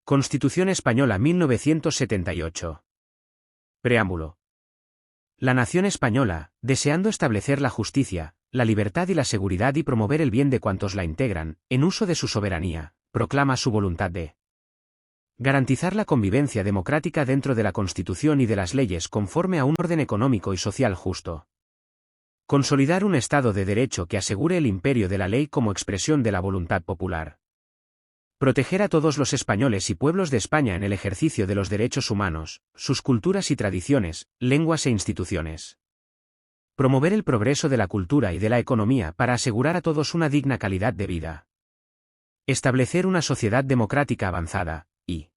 Constitución Española 1978. Preámbulo. La nación española, deseando establecer la justicia, la libertad y la seguridad y promover el bien de cuantos la integran, en uso de su soberanía, proclama su voluntad de garantizar la convivencia democrática dentro de la Constitución y de las leyes conforme a un orden económico y social justo. Consolidar un Estado de Derecho que asegure el imperio de la ley como expresión de la voluntad popular. Proteger a todos los españoles y pueblos de España en el ejercicio de los derechos humanos, sus culturas y tradiciones, lenguas e instituciones. Promover el progreso de la cultura y de la economía para asegurar a todos una digna calidad de vida. Establecer una sociedad democrática avanzada, y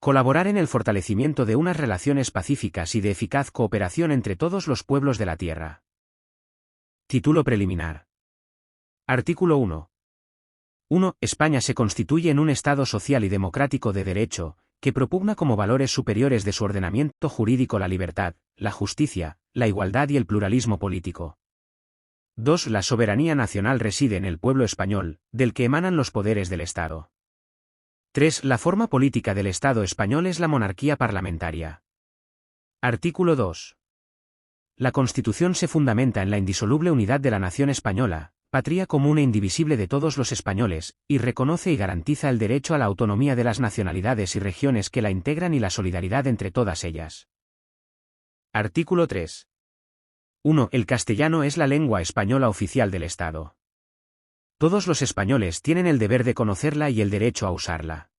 colaborar en el fortalecimiento de unas relaciones pacíficas y de eficaz cooperación entre todos los pueblos de la tierra. Título preliminar. Artículo 1. 1. España se constituye en un Estado social y democrático de derecho, que propugna como valores superiores de su ordenamiento jurídico la libertad, la justicia, la igualdad y el pluralismo político. 2. La soberanía nacional reside en el pueblo español, del que emanan los poderes del Estado. 3. La forma política del Estado español es la monarquía parlamentaria. Artículo 2. La Constitución se fundamenta en la indisoluble unidad de la nación española, patria común e indivisible de todos los españoles, y reconoce y garantiza el derecho a la autonomía de las nacionalidades y regiones que la integran y la solidaridad entre todas ellas. Artículo 3. 1. El castellano es la lengua española oficial del Estado. Todos los españoles tienen el deber de conocerla y el derecho a usarla.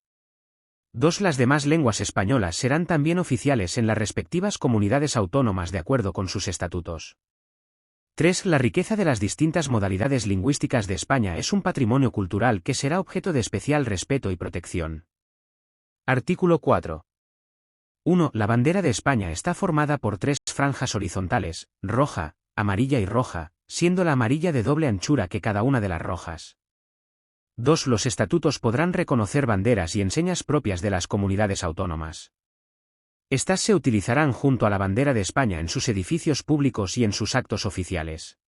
2. Las demás lenguas españolas serán también oficiales en las respectivas comunidades autónomas de acuerdo con sus estatutos. 3. La riqueza de las distintas modalidades lingüísticas de España es un patrimonio cultural que será objeto de especial respeto y protección. Artículo 4. 1. La bandera de España está formada por 3 franjas horizontales, roja, amarilla y roja, siendo la amarilla de doble anchura que cada una de las rojas. 2. Los estatutos podrán reconocer banderas y enseñas propias de las comunidades autónomas. Estas se utilizarán junto a la bandera de España en sus edificios públicos y en sus actos oficiales.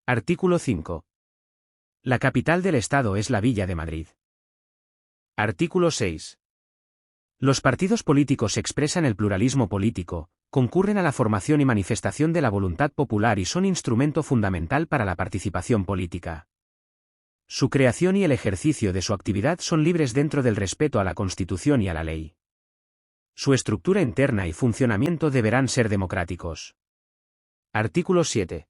Artículo 5. La capital del Estado es la Villa de Madrid. Artículo 6. Los partidos políticos expresan el pluralismo político, concurren a la formación y manifestación de la voluntad popular y son instrumento fundamental para la participación política. Su creación y el ejercicio de su actividad son libres dentro del respeto a la Constitución y a la ley. Su estructura interna y funcionamiento deberán ser democráticos. Artículo 7.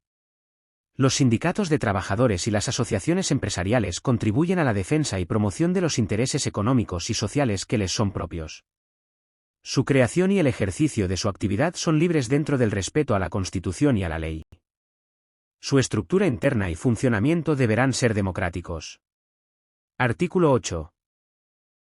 Los sindicatos de trabajadores y las asociaciones empresariales contribuyen a la defensa y promoción de los intereses económicos y sociales que les son propios. Su creación y el ejercicio de su actividad son libres dentro del respeto a la Constitución y a la ley. Su estructura interna y funcionamiento deberán ser democráticos. Artículo 8.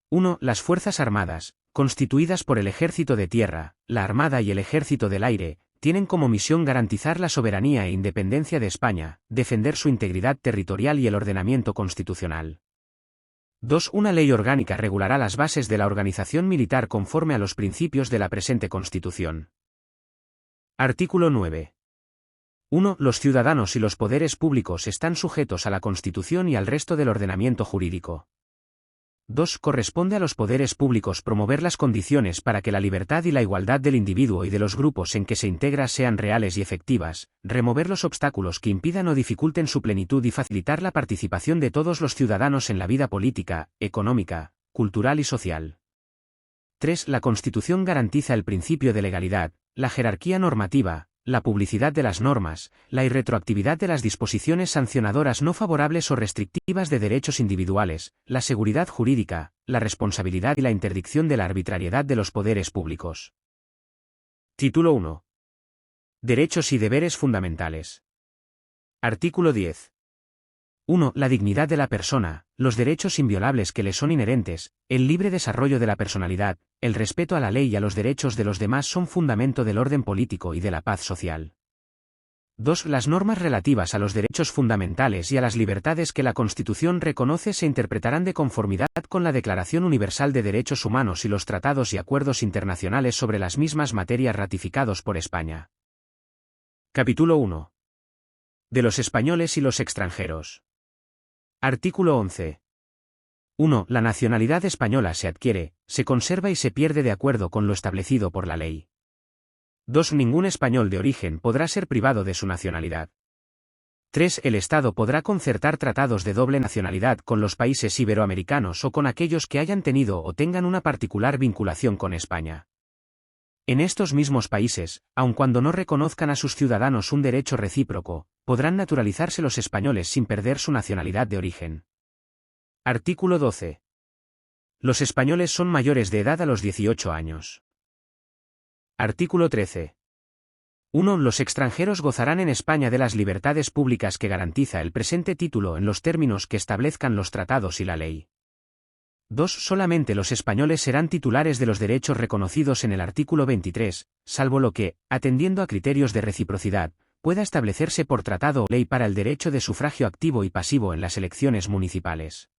1. Las Fuerzas Armadas, constituidas por el Ejército de Tierra, la Armada y el Ejército del Aire, tienen como misión garantizar la soberanía e independencia de España, defender su integridad territorial y el ordenamiento constitucional. 2. Una ley orgánica regulará las bases de la organización militar conforme a los principios de la presente Constitución. Artículo 9. 1. Los ciudadanos y los poderes públicos están sujetos a la Constitución y al resto del ordenamiento jurídico. 2. Corresponde a los poderes públicos promover las condiciones para que la libertad y la igualdad del individuo y de los grupos en que se integra sean reales y efectivas, remover los obstáculos que impidan o dificulten su plenitud y facilitar la participación de todos los ciudadanos en la vida política, económica, cultural y social. 3. La Constitución garantiza el principio de legalidad, la jerarquía normativa, la publicidad de las normas, la irretroactividad de las disposiciones sancionadoras no favorables o restrictivas de derechos individuales, la seguridad jurídica, la responsabilidad y la interdicción de la arbitrariedad de los poderes públicos. Título 1. Derechos y deberes fundamentales. Artículo 10. 1. La dignidad de la persona, los derechos inviolables que le son inherentes, el libre desarrollo de la personalidad, el respeto a la ley y a los derechos de los demás son fundamento del orden político y de la paz social. 2. Las normas relativas a los derechos fundamentales y a las libertades que la Constitución reconoce se interpretarán de conformidad con la Declaración Universal de Derechos Humanos y los tratados y acuerdos internacionales sobre las mismas materias ratificados por España. Capítulo 1. De los españoles y los extranjeros. Artículo 11. 1. La nacionalidad española se adquiere, se conserva y se pierde de acuerdo con lo establecido por la ley. 2. Ningún español de origen podrá ser privado de su nacionalidad. 3. El Estado podrá concertar tratados de doble nacionalidad con los países iberoamericanos o con aquellos que hayan tenido o tengan una particular vinculación con España. En estos mismos países, aun cuando no reconozcan a sus ciudadanos un derecho recíproco, podrán naturalizarse los españoles sin perder su nacionalidad de origen. Artículo 12. Los españoles son mayores de edad a los 18 años. Artículo 13. 1. Los extranjeros gozarán en España de las libertades públicas que garantiza el presente título en los términos que establezcan los tratados y la ley. 2. Solamente los españoles serán titulares de los derechos reconocidos en el artículo 23, salvo lo que, atendiendo a criterios de reciprocidad, pueda establecerse por tratado o ley para el derecho de sufragio activo y pasivo en las elecciones municipales.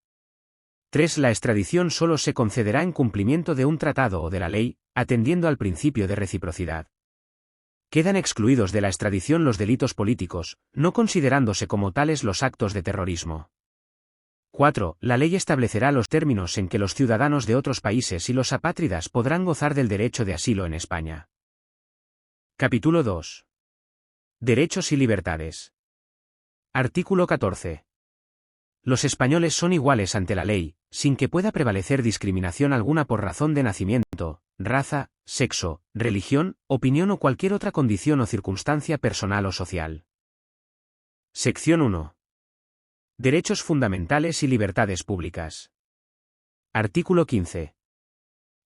3. La extradición solo se concederá en cumplimiento de un tratado o de la ley, atendiendo al principio de reciprocidad. Quedan excluidos de la extradición los delitos políticos, no considerándose como tales los actos de terrorismo. 4. La ley establecerá los términos en que los ciudadanos de otros países y los apátridas podrán gozar del derecho de asilo en España. Capítulo 2. Derechos y libertades. Artículo 14. Los españoles son iguales ante la ley, sin que pueda prevalecer discriminación alguna por razón de nacimiento, raza, sexo, religión, opinión o cualquier otra condición o circunstancia personal o social. Sección 1. Derechos fundamentales y libertades públicas. Artículo 15.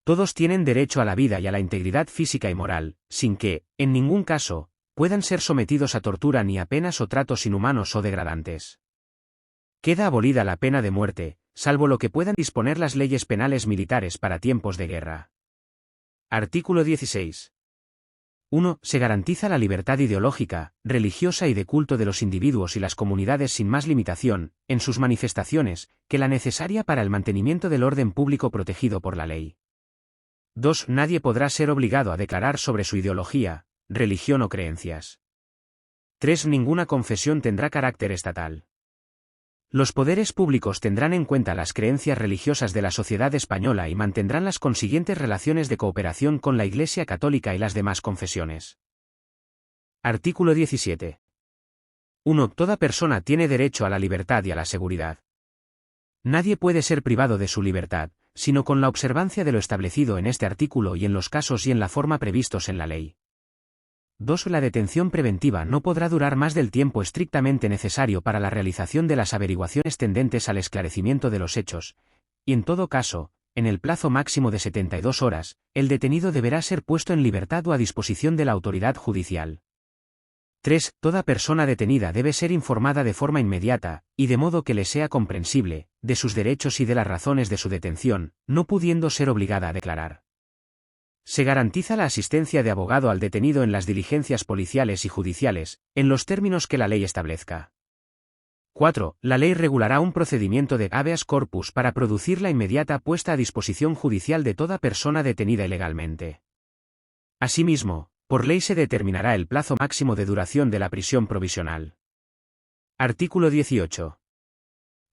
Todos tienen derecho a la vida y a la integridad física y moral, sin que, en ningún caso, puedan ser sometidos a tortura ni a penas o tratos inhumanos o degradantes. Queda abolida la pena de muerte, salvo lo que puedan disponer las leyes penales militares para tiempos de guerra. Artículo 16. 1. Se garantiza la libertad ideológica, religiosa y de culto de los individuos y las comunidades sin más limitación, en sus manifestaciones, que la necesaria para el mantenimiento del orden público protegido por la ley. 2. Nadie podrá ser obligado a declarar sobre su ideología, religión o creencias. 3. Ninguna confesión tendrá carácter estatal. Los poderes públicos tendrán en cuenta las creencias religiosas de la sociedad española y mantendrán las consiguientes relaciones de cooperación con la Iglesia Católica y las demás confesiones. Artículo 17. 1. Toda persona tiene derecho a la libertad y a la seguridad. Nadie puede ser privado de su libertad, sino con la observancia de lo establecido en este artículo y en los casos y en la forma previstos en la ley. 2. La detención preventiva no podrá durar más del tiempo estrictamente necesario para la realización de las averiguaciones tendentes al esclarecimiento de los hechos, y en todo caso, en el plazo máximo de 72 horas, el detenido deberá ser puesto en libertad o a disposición de la autoridad judicial. 3. Toda persona detenida debe ser informada de forma inmediata, y de modo que le sea comprensible, de sus derechos y de las razones de su detención, no pudiendo ser obligada a declarar. Se garantiza la asistencia de abogado al detenido en las diligencias policiales y judiciales, en los términos que la ley establezca. 4. La ley regulará un procedimiento de habeas corpus para producir la inmediata puesta a disposición judicial de toda persona detenida ilegalmente. Asimismo, por ley se determinará el plazo máximo de duración de la prisión provisional. Artículo 18.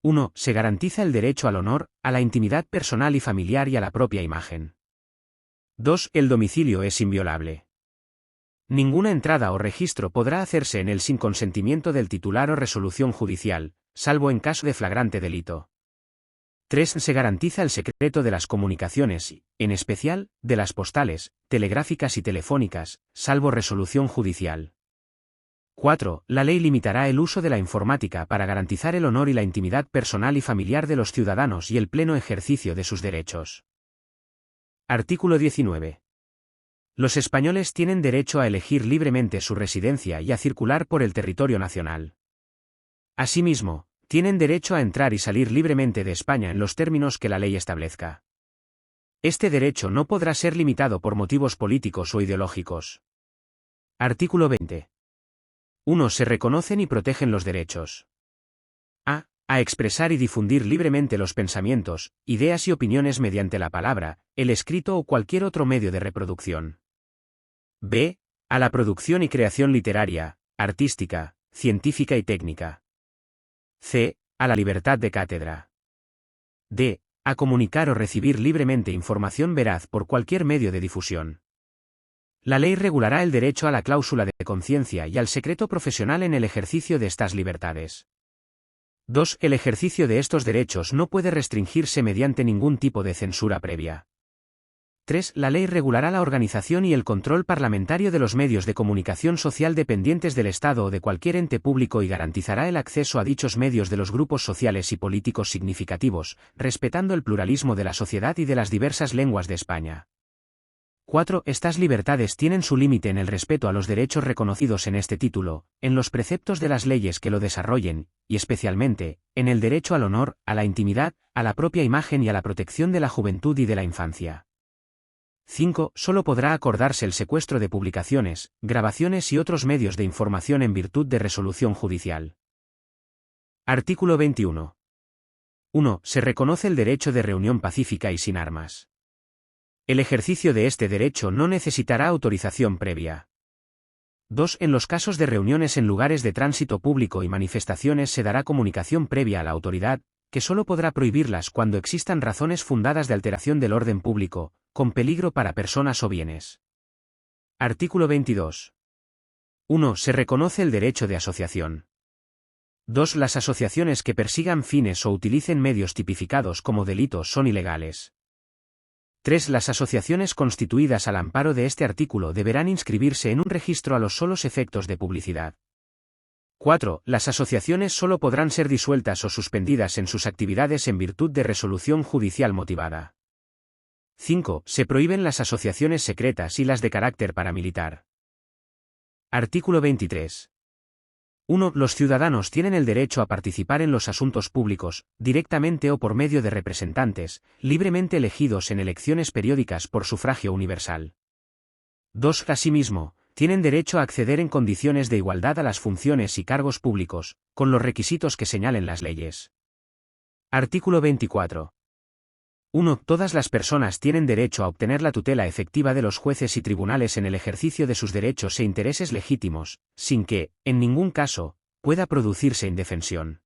1. Se garantiza el derecho al honor, a la intimidad personal y familiar y a la propia imagen. 2. El domicilio es inviolable. Ninguna entrada o registro podrá hacerse en él sin consentimiento del titular o resolución judicial, salvo en caso de flagrante delito. 3. Se garantiza el secreto de las comunicaciones y, en especial, de las postales, telegráficas y telefónicas, salvo resolución judicial. 4. La ley limitará el uso de la informática para garantizar el honor y la intimidad personal y familiar de los ciudadanos y el pleno ejercicio de sus derechos. Artículo 19. Los españoles tienen derecho a elegir libremente su residencia y a circular por el territorio nacional. Asimismo, tienen derecho a entrar y salir libremente de España en los términos que la ley establezca. Este derecho no podrá ser limitado por motivos políticos o ideológicos. Artículo 20. 1. Se reconocen y protegen los derechos. A expresar y difundir libremente los pensamientos, ideas y opiniones mediante la palabra, el escrito o cualquier otro medio de reproducción. B. A la producción y creación literaria, artística, científica y técnica. C. A la libertad de cátedra. D. a comunicar o recibir libremente información veraz por cualquier medio de difusión. La ley regulará el derecho a la cláusula de conciencia y al secreto profesional en el ejercicio de estas libertades. 2. El ejercicio de estos derechos no puede restringirse mediante ningún tipo de censura previa. 3. La ley regulará la organización y el control parlamentario de los medios de comunicación social dependientes del Estado o de cualquier ente público y garantizará el acceso a dichos medios de los grupos sociales y políticos significativos, respetando el pluralismo de la sociedad y de las diversas lenguas de España. 4. Estas libertades tienen su límite en el respeto a los derechos reconocidos en este título, en los preceptos de las leyes que lo desarrollen, y especialmente, en el derecho al honor, a la intimidad, a la propia imagen y a la protección de la juventud y de la infancia. 5. Solo podrá acordarse el secuestro de publicaciones, grabaciones y otros medios de información en virtud de resolución judicial. Artículo 21. 1. Se reconoce el derecho de reunión pacífica y sin armas. El ejercicio de este derecho no necesitará autorización previa. 2. En los casos de reuniones en lugares de tránsito público y manifestaciones se dará comunicación previa a la autoridad, que solo podrá prohibirlas cuando existan razones fundadas de alteración del orden público, con peligro para personas o bienes. Artículo 22. 1. Se reconoce el derecho de asociación. 2. Las asociaciones que persigan fines o utilicen medios tipificados como delitos son ilegales. 3. Las asociaciones constituidas al amparo de este artículo deberán inscribirse en un registro a los solos efectos de publicidad. 4. Las asociaciones solo podrán ser disueltas o suspendidas en sus actividades en virtud de resolución judicial motivada. 5. Se prohíben las asociaciones secretas y las de carácter paramilitar. Artículo 23. 1. Los ciudadanos tienen el derecho a participar en los asuntos públicos, directamente o por medio de representantes, libremente elegidos en elecciones periódicas por sufragio universal. 2. Asimismo, tienen derecho a acceder en condiciones de igualdad a las funciones y cargos públicos, con los requisitos que señalen las leyes. Artículo 24. 1. Todas las personas tienen derecho a obtener la tutela efectiva de los jueces y tribunales en el ejercicio de sus derechos e intereses legítimos, sin que, en ningún caso, pueda producirse indefensión.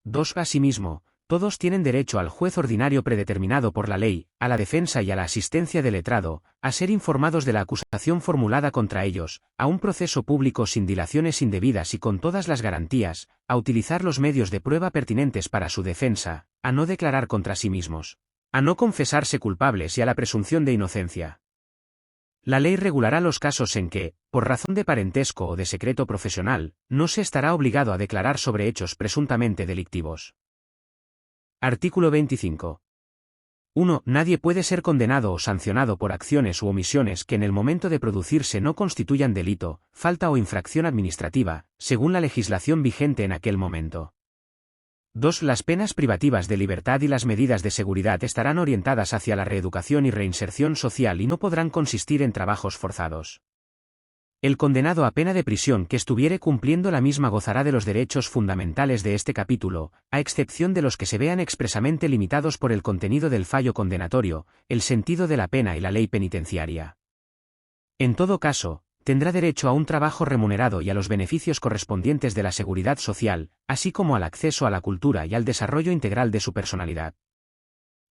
2. Asimismo, todos tienen derecho al juez ordinario predeterminado por la ley, a la defensa y a la asistencia del letrado, a ser informados de la acusación formulada contra ellos, a un proceso público sin dilaciones indebidas y con todas las garantías, a utilizar los medios de prueba pertinentes para su defensa, a no declarar contra sí mismos, a no confesarse culpables y a la presunción de inocencia. La ley regulará los casos en que, por razón de parentesco o de secreto profesional, no se estará obligado a declarar sobre hechos presuntamente delictivos. Artículo 25. 1. Nadie puede ser condenado o sancionado por acciones u omisiones que en el momento de producirse no constituyan delito, falta o infracción administrativa, según la legislación vigente en aquel momento. 2. Las penas privativas de libertad y las medidas de seguridad estarán orientadas hacia la reeducación y reinserción social y no podrán consistir en trabajos forzados. El condenado a pena de prisión que estuviere cumpliendo la misma gozará de los derechos fundamentales de este capítulo, a excepción de los que se vean expresamente limitados por el contenido del fallo condenatorio, el sentido de la pena y la ley penitenciaria. En todo caso, tendrá derecho a un trabajo remunerado y a los beneficios correspondientes de la seguridad social, así como al acceso a la cultura y al desarrollo integral de su personalidad.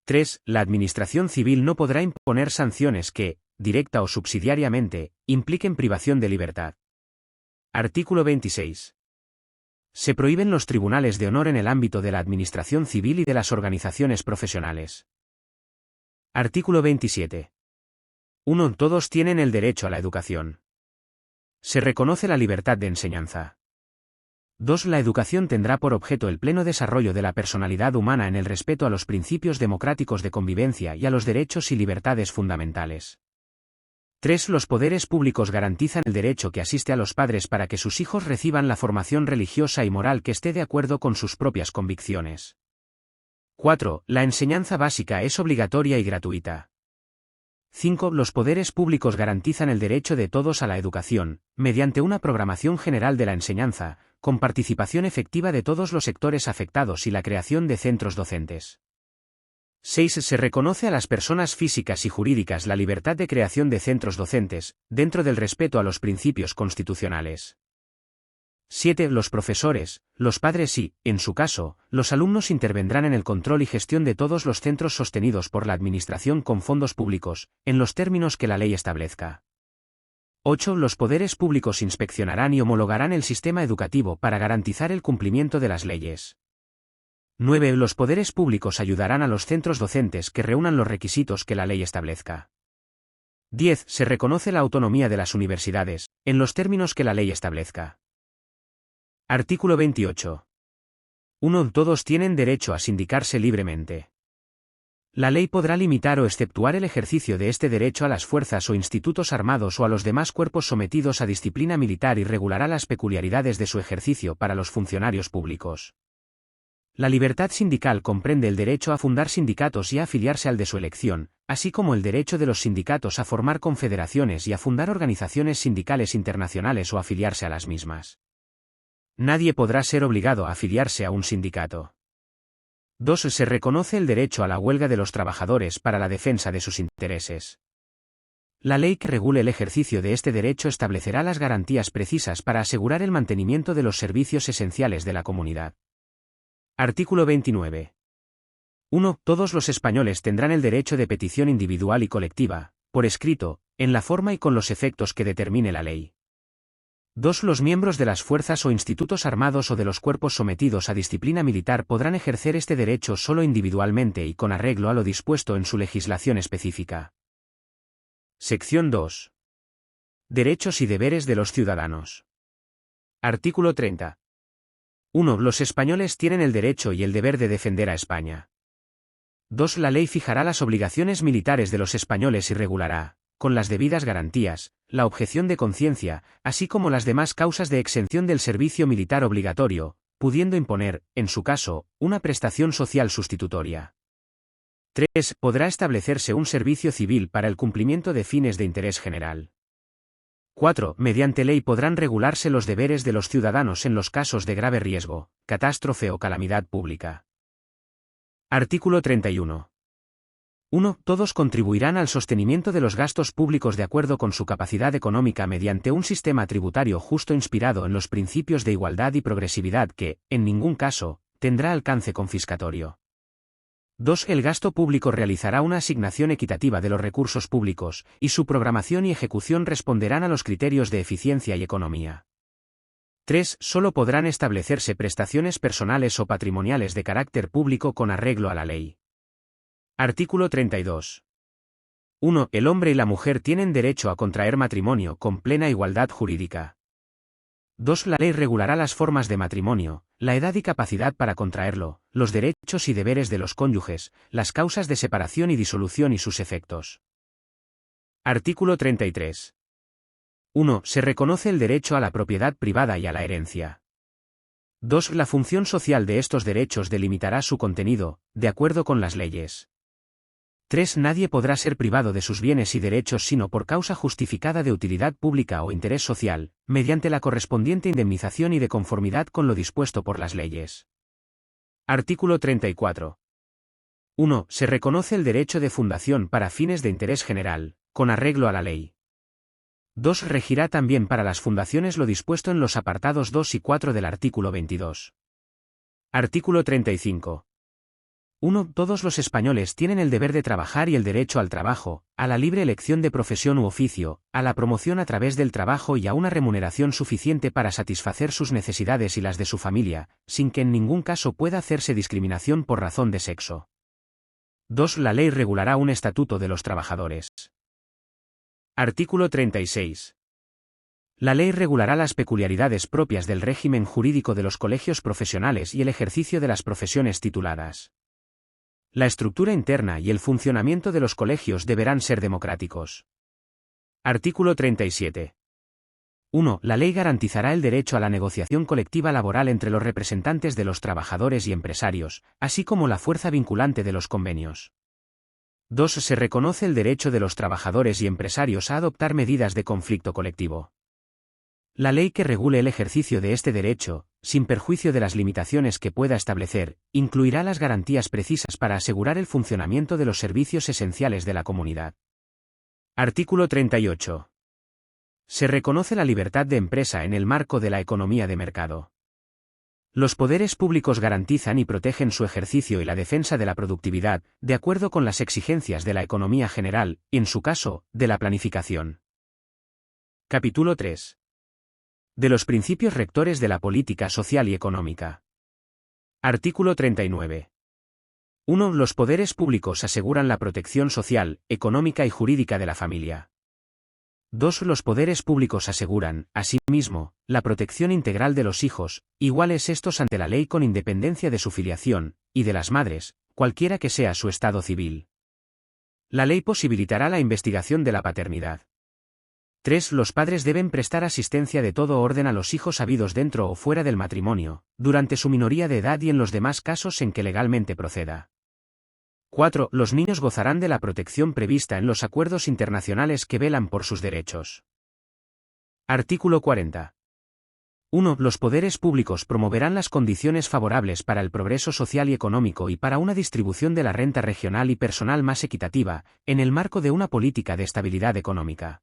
3. La Administración civil no podrá imponer sanciones que, directa o subsidiariamente, impliquen privación de libertad. Artículo 26. Se prohíben los tribunales de honor en el ámbito de la Administración civil y de las organizaciones profesionales. Artículo 27. 1. Todos tienen el derecho a la educación. Se reconoce la libertad de enseñanza. 2. La educación tendrá por objeto el pleno desarrollo de la personalidad humana en el respeto a los principios democráticos de convivencia y a los derechos y libertades fundamentales. 3. Los poderes públicos garantizan el derecho que asiste a los padres para que sus hijos reciban la formación religiosa y moral que esté de acuerdo con sus propias convicciones. 4. La enseñanza básica es obligatoria y gratuita. 5. Los poderes públicos garantizan el derecho de todos a la educación, mediante una programación general de la enseñanza, con participación efectiva de todos los sectores afectados y la creación de centros docentes. 6. Se reconoce a las personas físicas y jurídicas la libertad de creación de centros docentes, dentro del respeto a los principios constitucionales. 7. Los profesores, los padres y, en su caso, los alumnos intervendrán en el control y gestión de todos los centros sostenidos por la Administración con fondos públicos, en los términos que la ley establezca. 8. Los poderes públicos inspeccionarán y homologarán el sistema educativo para garantizar el cumplimiento de las leyes. 9. Los poderes públicos ayudarán a los centros docentes que reúnan los requisitos que la ley establezca. 10. Se reconoce la autonomía de las universidades, en los términos que la ley establezca. Artículo 28. 1. Todos tienen derecho a sindicarse libremente. La ley podrá limitar o exceptuar el ejercicio de este derecho a las fuerzas o institutos armados o a los demás cuerpos sometidos a disciplina militar y regulará las peculiaridades de su ejercicio para los funcionarios públicos. La libertad sindical comprende el derecho a fundar sindicatos y a afiliarse al de su elección, así como el derecho de los sindicatos a formar confederaciones y a fundar organizaciones sindicales internacionales o afiliarse a las mismas. Nadie podrá ser obligado a afiliarse a un sindicato. 2. Se reconoce el derecho a la huelga de los trabajadores para la defensa de sus intereses. La ley que regule el ejercicio de este derecho establecerá las garantías precisas para asegurar el mantenimiento de los servicios esenciales de la comunidad. Artículo 29. 1. Todos los españoles tendrán el derecho de petición individual y colectiva, por escrito, en la forma y con los efectos que determine la ley. 2. Los miembros de las fuerzas o institutos armados o de los cuerpos sometidos a disciplina militar podrán ejercer este derecho solo individualmente y con arreglo a lo dispuesto en su legislación específica. Sección 2. Derechos y deberes de los ciudadanos. Artículo 30. 1. Los españoles tienen el derecho y el deber de defender a España. 2. La ley fijará las obligaciones militares de los españoles y regulará, con las debidas garantías, la objeción de conciencia, así como las demás causas de exención del servicio militar obligatorio, pudiendo imponer, en su caso, una prestación social sustitutoria. 3. Podrá establecerse un servicio civil para el cumplimiento de fines de interés general. 4. Mediante ley podrán regularse los deberes de los ciudadanos en los casos de grave riesgo, catástrofe o calamidad pública. Artículo 31. 1. Todos contribuirán al sostenimiento de los gastos públicos de acuerdo con su capacidad económica mediante un sistema tributario justo inspirado en los principios de igualdad y progresividad que, en ningún caso, tendrá alcance confiscatorio. 2. El gasto público realizará una asignación equitativa de los recursos públicos, y su programación y ejecución responderán a los criterios de eficiencia y economía. 3. Solo podrán establecerse prestaciones personales o patrimoniales de carácter público con arreglo a la ley. Artículo 32. 1. El hombre y la mujer tienen derecho a contraer matrimonio con plena igualdad jurídica. 2. La ley regulará las formas de matrimonio, la edad y capacidad para contraerlo, los derechos y deberes de los cónyuges, las causas de separación y disolución y sus efectos. Artículo 33. 1. Se reconoce el derecho a la propiedad privada y a la herencia. 2. La función social de estos derechos delimitará su contenido, de acuerdo con las leyes. 3. Nadie podrá ser privado de sus bienes y derechos sino por causa justificada de utilidad pública o interés social, mediante la correspondiente indemnización y de conformidad con lo dispuesto por las leyes. Artículo 34. 1. Se reconoce el derecho de fundación para fines de interés general, con arreglo a la ley. 2. Regirá también para las fundaciones lo dispuesto en los apartados 2 y 4 del artículo 22. Artículo 35. 1. Todos los españoles tienen el deber de trabajar y el derecho al trabajo, a la libre elección de profesión u oficio, a la promoción a través del trabajo y a una remuneración suficiente para satisfacer sus necesidades y las de su familia, sin que en ningún caso pueda hacerse discriminación por razón de sexo. 2. La ley regulará un estatuto de los trabajadores. Artículo 36. La ley regulará las peculiaridades propias del régimen jurídico de los colegios profesionales y el ejercicio de las profesiones tituladas. La estructura interna y el funcionamiento de los colegios deberán ser democráticos. Artículo 37. 1. La ley garantizará el derecho a la negociación colectiva laboral entre los representantes de los trabajadores y empresarios, así como la fuerza vinculante de los convenios. 2. Se reconoce el derecho de los trabajadores y empresarios a adoptar medidas de conflicto colectivo. La ley que regule el ejercicio de este derecho, sin perjuicio de las limitaciones que pueda establecer, incluirá las garantías precisas para asegurar el funcionamiento de los servicios esenciales de la comunidad. Artículo 38. Se reconoce la libertad de empresa en el marco de la economía de mercado. Los poderes públicos garantizan y protegen su ejercicio y la defensa de la productividad, de acuerdo con las exigencias de la economía general, y en su caso, de la planificación. Capítulo 3. De los principios rectores de la política social y económica. Artículo 39. 1. Los poderes públicos aseguran la protección social, económica y jurídica de la familia. 2. Los poderes públicos aseguran, asimismo, la protección integral de los hijos, iguales estos ante la ley con independencia de su filiación, y de las madres, cualquiera que sea su estado civil. La ley posibilitará la investigación de la paternidad. 3. Los padres deben prestar asistencia de todo orden a los hijos habidos dentro o fuera del matrimonio, durante su minoría de edad y en los demás casos en que legalmente proceda. 4. Los niños gozarán de la protección prevista en los acuerdos internacionales que velan por sus derechos. Artículo 40. 1. Los poderes públicos promoverán las condiciones favorables para el progreso social y económico y para una distribución de la renta regional y personal más equitativa, en el marco de una política de estabilidad económica.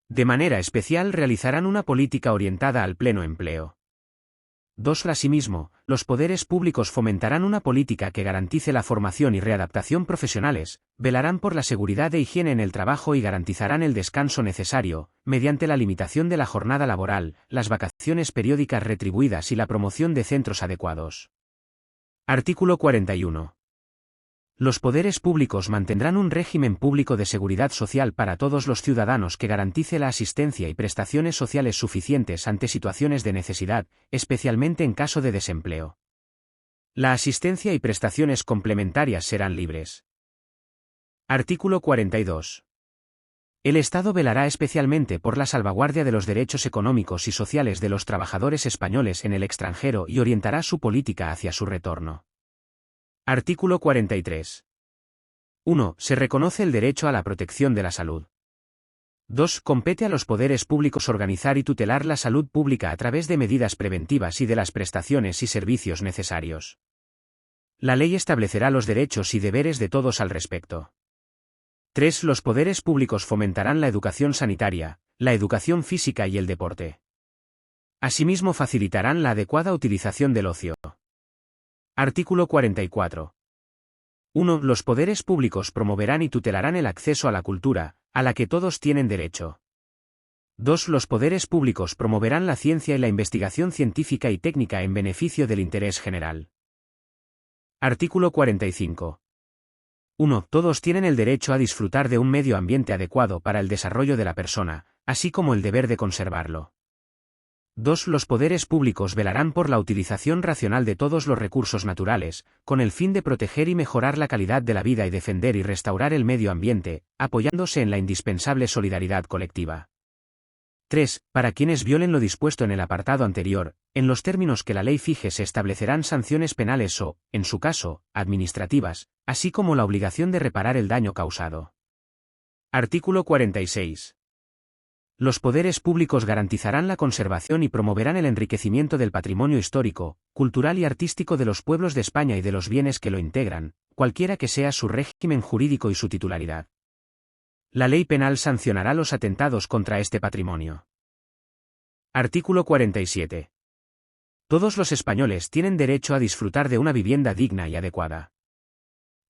De manera especial realizarán una política orientada al pleno empleo. 2. Asimismo, los poderes públicos fomentarán una política que garantice la formación y readaptación profesionales, velarán por la seguridad e higiene en el trabajo y garantizarán el descanso necesario, mediante la limitación de la jornada laboral, las vacaciones periódicas retribuidas y la promoción de centros adecuados. Artículo 41. Los poderes públicos mantendrán un régimen público de seguridad social para todos los ciudadanos que garantice la asistencia y prestaciones sociales suficientes ante situaciones de necesidad, especialmente en caso de desempleo. La asistencia y prestaciones complementarias serán libres. Artículo 42. El Estado velará especialmente por la salvaguardia de los derechos económicos y sociales de los trabajadores españoles en el extranjero y orientará su política hacia su retorno. Artículo 43. 1. Se reconoce el derecho a la protección de la salud. 2. Compete a los poderes públicos organizar y tutelar la salud pública a través de medidas preventivas y de las prestaciones y servicios necesarios. La ley establecerá los derechos y deberes de todos al respecto. 3. Los poderes públicos fomentarán la educación sanitaria, la educación física y el deporte. Asimismo facilitarán la adecuada utilización del ocio. Artículo 44. 1. Los poderes públicos promoverán y tutelarán el acceso a la cultura, a la que todos tienen derecho. 2. Los poderes públicos promoverán la ciencia y la investigación científica y técnica en beneficio del interés general. Artículo 45. 1. Todos tienen el derecho a disfrutar de un medio ambiente adecuado para el desarrollo de la persona, así como el deber de conservarlo. 2. Los poderes públicos velarán por la utilización racional de todos los recursos naturales, con el fin de proteger y mejorar la calidad de la vida y defender y restaurar el medio ambiente, apoyándose en la indispensable solidaridad colectiva. 3. Para quienes violen lo dispuesto en el apartado anterior, en los términos que la ley fije se establecerán sanciones penales o, en su caso, administrativas, así como la obligación de reparar el daño causado. Artículo 46. Los poderes públicos garantizarán la conservación y promoverán el enriquecimiento del patrimonio histórico, cultural y artístico de los pueblos de España y de los bienes que lo integran, cualquiera que sea su régimen jurídico y su titularidad. La ley penal sancionará los atentados contra este patrimonio. Artículo 47. Todos los españoles tienen derecho a disfrutar de una vivienda digna y adecuada.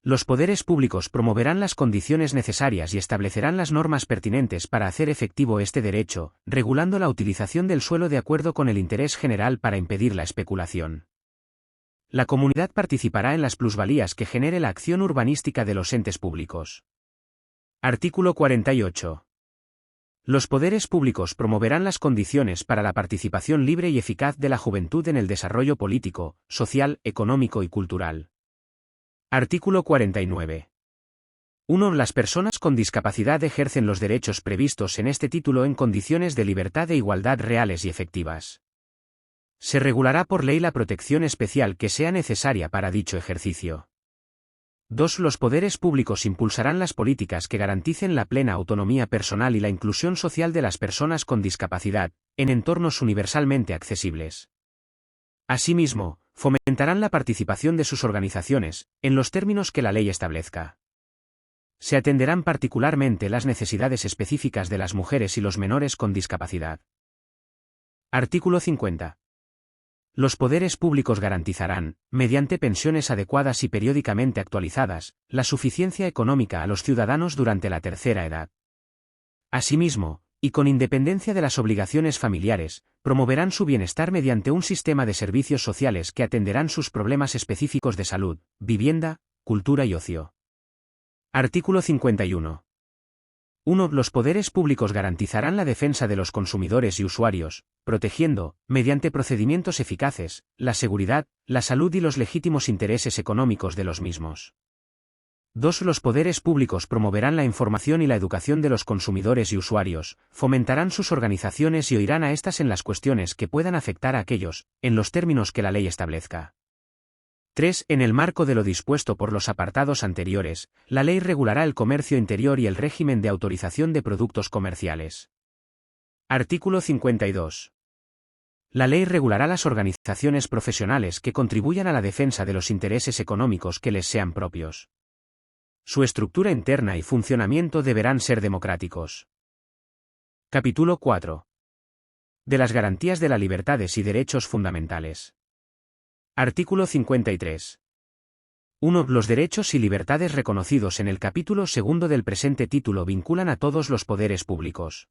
Los poderes públicos promoverán las condiciones necesarias y establecerán las normas pertinentes para hacer efectivo este derecho, regulando la utilización del suelo de acuerdo con el interés general para impedir la especulación. La comunidad participará en las plusvalías que genere la acción urbanística de los entes públicos. Artículo 48. Los poderes públicos promoverán las condiciones para la participación libre y eficaz de la juventud en el desarrollo político, social, económico y cultural. Artículo 49. 1. Las personas con discapacidad ejercen los derechos previstos en este título en condiciones de libertad e igualdad reales y efectivas. Se regulará por ley la protección especial que sea necesaria para dicho ejercicio. 2. Los poderes públicos impulsarán las políticas que garanticen la plena autonomía personal y la inclusión social de las personas con discapacidad, en entornos universalmente accesibles. Asimismo, fomentarán la participación de sus organizaciones, en los términos que la ley establezca. Se atenderán particularmente las necesidades específicas de las mujeres y los menores con discapacidad. Artículo 50. Los poderes públicos garantizarán, mediante pensiones adecuadas y periódicamente actualizadas, la suficiencia económica a los ciudadanos durante la tercera edad. Asimismo, y con independencia de las obligaciones familiares, promoverán su bienestar mediante un sistema de servicios sociales que atenderán sus problemas específicos de salud, vivienda, cultura y ocio. Artículo 51. 1. Los poderes públicos garantizarán la defensa de los consumidores y usuarios, protegiendo, mediante procedimientos eficaces, la seguridad, la salud y los legítimos intereses económicos de los mismos. 2. Los poderes públicos promoverán la información y la educación de los consumidores y usuarios, fomentarán sus organizaciones y oirán a estas en las cuestiones que puedan afectar a aquellos, en los términos que la ley establezca. 3. En el marco de lo dispuesto por los apartados anteriores, la ley regulará el comercio interior y el régimen de autorización de productos comerciales. Artículo 52. La ley regulará las organizaciones profesionales que contribuyan a la defensa de los intereses económicos que les sean propios. Su estructura interna y funcionamiento deberán ser democráticos. Capítulo 4. De las garantías de las libertades y derechos fundamentales. Artículo 53. 1. Los derechos y libertades reconocidos en el capítulo 2 del presente título vinculan a todos los poderes públicos.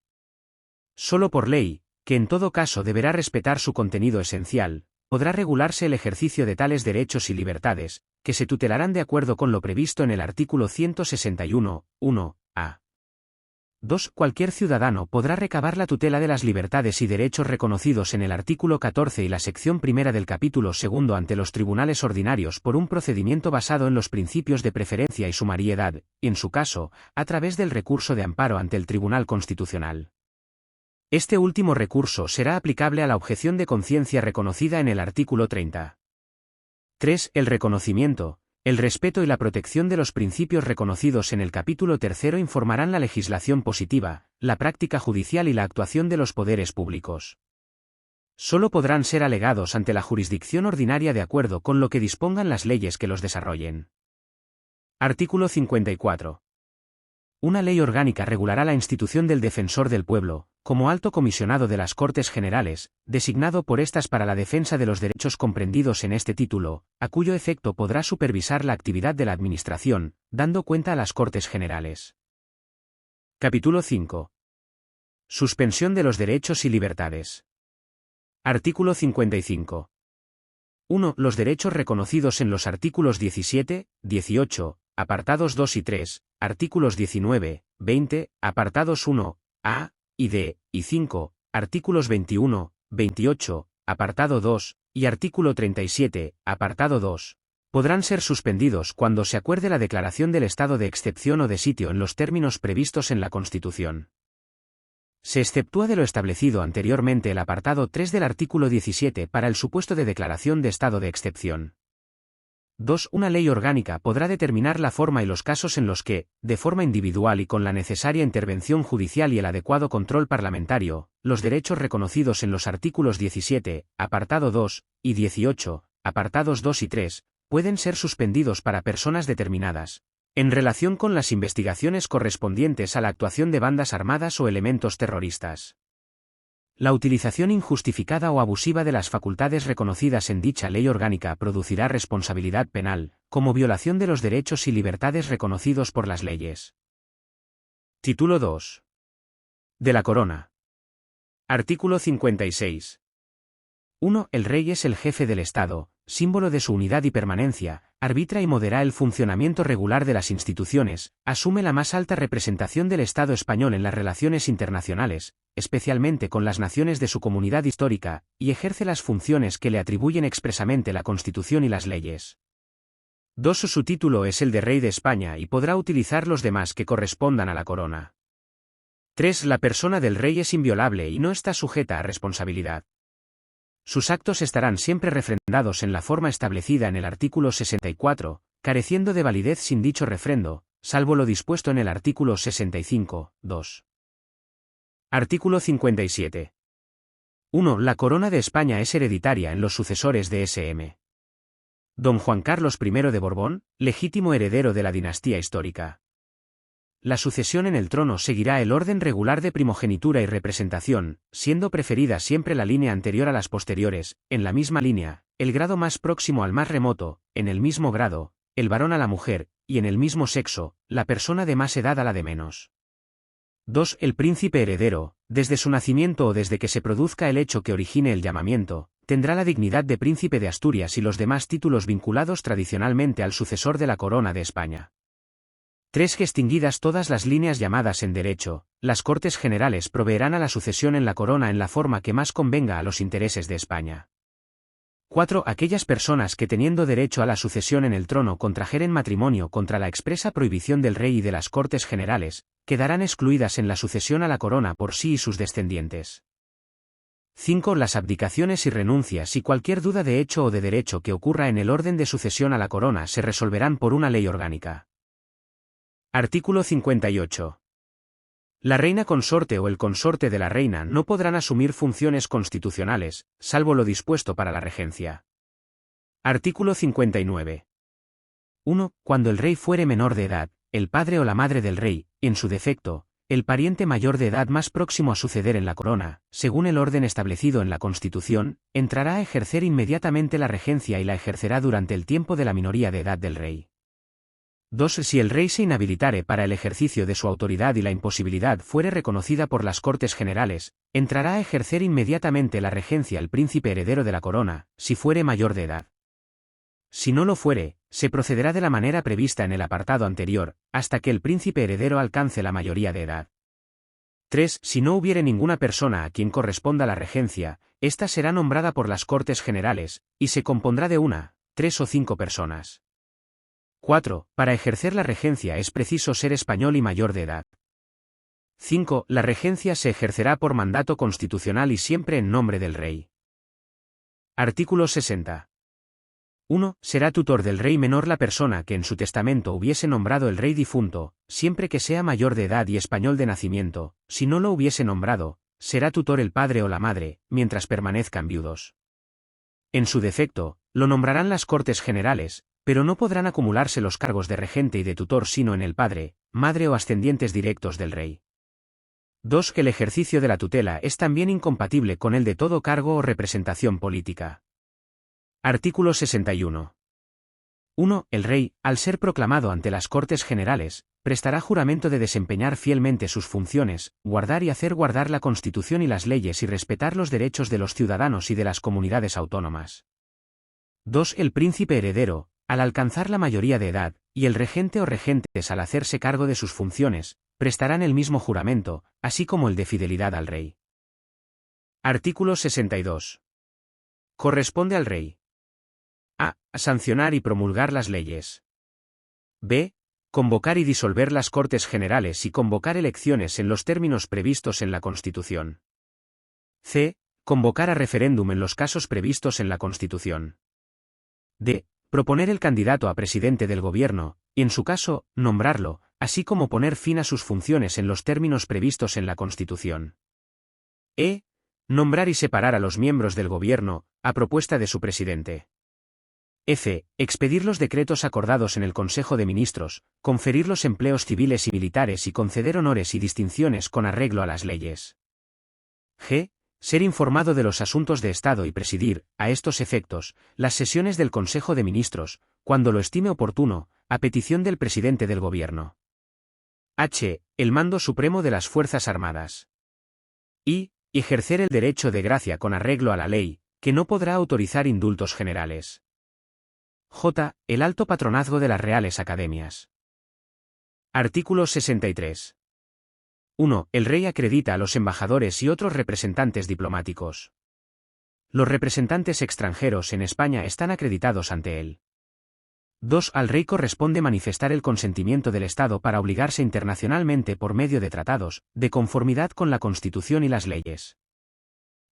Solo por ley, que en todo caso deberá respetar su contenido esencial, podrá regularse el ejercicio de tales derechos y libertades, que se tutelarán de acuerdo con lo previsto en el artículo 161, 1a. 2. Cualquier ciudadano podrá recabar la tutela de las libertades y derechos reconocidos en el artículo 14 y la sección primera del capítulo 2 ante los tribunales ordinarios por un procedimiento basado en los principios de preferencia y sumariedad, y en su caso, a través del recurso de amparo ante el Tribunal Constitucional. Este último recurso será aplicable a la objeción de conciencia reconocida en el artículo 30. 3. El reconocimiento, el respeto y la protección de los principios reconocidos en el capítulo 3 informarán la legislación positiva, la práctica judicial y la actuación de los poderes públicos. Solo podrán ser alegados ante la jurisdicción ordinaria de acuerdo con lo que dispongan las leyes que los desarrollen. Artículo 54. Una ley orgánica regulará la institución del Defensor del Pueblo, como alto comisionado de las Cortes Generales, designado por estas para la defensa de los derechos comprendidos en este título, a cuyo efecto podrá supervisar la actividad de la Administración, dando cuenta a las Cortes Generales. Capítulo 5. Suspensión de los derechos y libertades. Artículo 55. 1. Los derechos reconocidos en los artículos 17, 18, apartados 2 y 3, artículos 19, 20, apartados 1, a, y d, y 5, artículos 21, 28, apartado 2, y artículo 37, apartado 2, podrán ser suspendidos cuando se acuerde la declaración del estado de excepción o de sitio en los términos previstos en la Constitución. Se exceptúa de lo establecido anteriormente el apartado 3 del artículo 17 para el supuesto de declaración de estado de excepción. 2. Una ley orgánica podrá determinar la forma y los casos en los que, de forma individual y con la necesaria intervención judicial y el adecuado control parlamentario, los derechos reconocidos en los artículos 17, apartado 2, y 18, apartados 2 y 3, pueden ser suspendidos para personas determinadas, en relación con las investigaciones correspondientes a la actuación de bandas armadas o elementos terroristas. La utilización injustificada o abusiva de las facultades reconocidas en dicha ley orgánica producirá responsabilidad penal, como violación de los derechos y libertades reconocidos por las leyes. Título 2. De la Corona. Artículo 56. 1. El rey es el jefe del Estado, símbolo de su unidad y permanencia, arbitra y modera el funcionamiento regular de las instituciones, asume la más alta representación del Estado español en las relaciones internacionales, especialmente con las naciones de su comunidad histórica, y ejerce las funciones que le atribuyen expresamente la Constitución y las leyes. 2. Su título es el de Rey de España y podrá utilizar los demás que correspondan a la corona. 3. La persona del rey es inviolable y no está sujeta a responsabilidad. Sus actos estarán siempre refrendados en la forma establecida en el artículo 64, careciendo de validez sin dicho refrendo, salvo lo dispuesto en el artículo 65, 2. Artículo 57. 1. La corona de España es hereditaria en los sucesores de S.M. Don Juan Carlos I de Borbón, legítimo heredero de la dinastía histórica. la sucesión en el trono seguirá el orden regular de primogenitura y representación, siendo preferida siempre la línea anterior a las posteriores, en la misma línea, el grado más próximo al más remoto, en el mismo grado, el varón a la mujer, y en el mismo sexo, la persona de más edad a la de menos. 2. El príncipe heredero, desde su nacimiento o desde que se produzca el hecho que origine el llamamiento, tendrá la dignidad de príncipe de Asturias y los demás títulos vinculados tradicionalmente al sucesor de la corona de España. 3. Que extinguidas todas las líneas llamadas en derecho, las Cortes Generales proveerán a la sucesión en la corona en la forma que más convenga a los intereses de España. 4. Aquellas personas que teniendo derecho a la sucesión en el trono contrajeren matrimonio contra la expresa prohibición del rey y de las Cortes Generales, quedarán excluidas en la sucesión a la corona por sí y sus descendientes. 5. Las abdicaciones y renuncias y cualquier duda de hecho o de derecho que ocurra en el orden de sucesión a la corona se resolverán por una ley orgánica. Artículo 58. La reina consorte o el consorte de la reina no podrán asumir funciones constitucionales, salvo lo dispuesto para la regencia. Artículo 59. 1. Cuando el rey fuere menor de edad, el padre o la madre del rey, en su defecto, el pariente mayor de edad más próximo a suceder en la corona, según el orden establecido en la Constitución, entrará a ejercer inmediatamente la regencia y la ejercerá durante el tiempo de la minoría de edad del rey. 2. Si el rey se inhabilitare para el ejercicio de su autoridad y la imposibilidad fuere reconocida por las Cortes Generales, entrará a ejercer inmediatamente la regencia el príncipe heredero de la corona, si fuere mayor de edad. Si no lo fuere, se procederá de la manera prevista en el apartado anterior, hasta que el príncipe heredero alcance la mayoría de edad. 3. Si no hubiere ninguna persona a quien corresponda la regencia, ésta será nombrada por las Cortes Generales, y se compondrá de 1, 3 o 5 personas. 4. Para ejercer la regencia es preciso ser español y mayor de edad. 5. La regencia se ejercerá por mandato constitucional y siempre en nombre del rey. Artículo 60. 1. Será tutor del rey menor la persona que en su testamento hubiese nombrado el rey difunto, siempre que sea mayor de edad y español de nacimiento. Si no lo hubiese nombrado, será tutor el padre o la madre, mientras permanezcan viudos. En su defecto, lo nombrarán las Cortes Generales, pero no podrán acumularse los cargos de regente y de tutor sino en el padre, madre o ascendientes directos del rey. 2. Que el ejercicio de la tutela es también incompatible con el de todo cargo o representación política. Artículo 61. 1. El rey, al ser proclamado ante las Cortes Generales, prestará juramento de desempeñar fielmente sus funciones, guardar y hacer guardar la Constitución y las leyes y respetar los derechos de los ciudadanos y de las comunidades autónomas. 2. El príncipe heredero, al alcanzar la mayoría de edad, y el regente o regentes al hacerse cargo de sus funciones, prestarán el mismo juramento, así como el de fidelidad al rey. Artículo 62. Corresponde al rey: a. Sancionar y promulgar las leyes. b. Convocar y disolver las Cortes Generales y convocar elecciones en los términos previstos en la Constitución. c. Convocar a referéndum en los casos previstos en la Constitución. d. Proponer el candidato a presidente del gobierno, y en su caso, nombrarlo, así como poner fin a sus funciones en los términos previstos en la Constitución. e. Nombrar y separar a los miembros del gobierno, a propuesta de su presidente. f. Expedir los decretos acordados en el Consejo de Ministros, conferir los empleos civiles y militares y conceder honores y distinciones con arreglo a las leyes. g. Ser informado de los asuntos de Estado y presidir, a estos efectos, las sesiones del Consejo de Ministros, cuando lo estime oportuno, a petición del presidente del Gobierno. h. El mando supremo de las Fuerzas Armadas. y ejercer el derecho de gracia con arreglo a la ley, que no podrá autorizar indultos generales. j. El alto patronazgo de las Reales Academias. Artículo 63. 1. El rey acredita a los embajadores y otros representantes diplomáticos. Los representantes extranjeros en España están acreditados ante él. 2. Al rey corresponde manifestar el consentimiento del Estado para obligarse internacionalmente por medio de tratados, de conformidad con la Constitución y las leyes.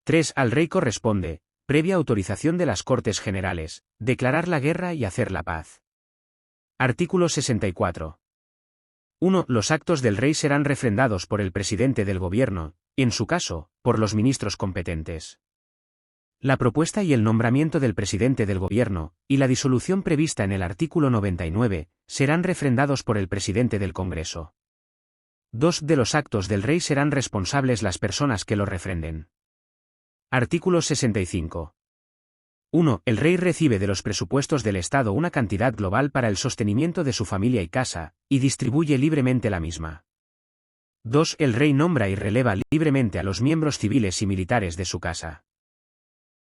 3. Al rey corresponde, previa autorización de las Cortes Generales, declarar la guerra y hacer la paz. Artículo 64. 1. Los actos del rey serán refrendados por el presidente del gobierno, y en su caso, por los ministros competentes. La propuesta y el nombramiento del presidente del gobierno, y la disolución prevista en el artículo 99, serán refrendados por el presidente del Congreso. 2. De los actos del rey serán responsables las personas que lo refrenden. Artículo 65. 1. El rey recibe de los presupuestos del Estado una cantidad global para el sostenimiento de su familia y casa, y distribuye libremente la misma. 2. El rey nombra y releva libremente a los miembros civiles y militares de su casa.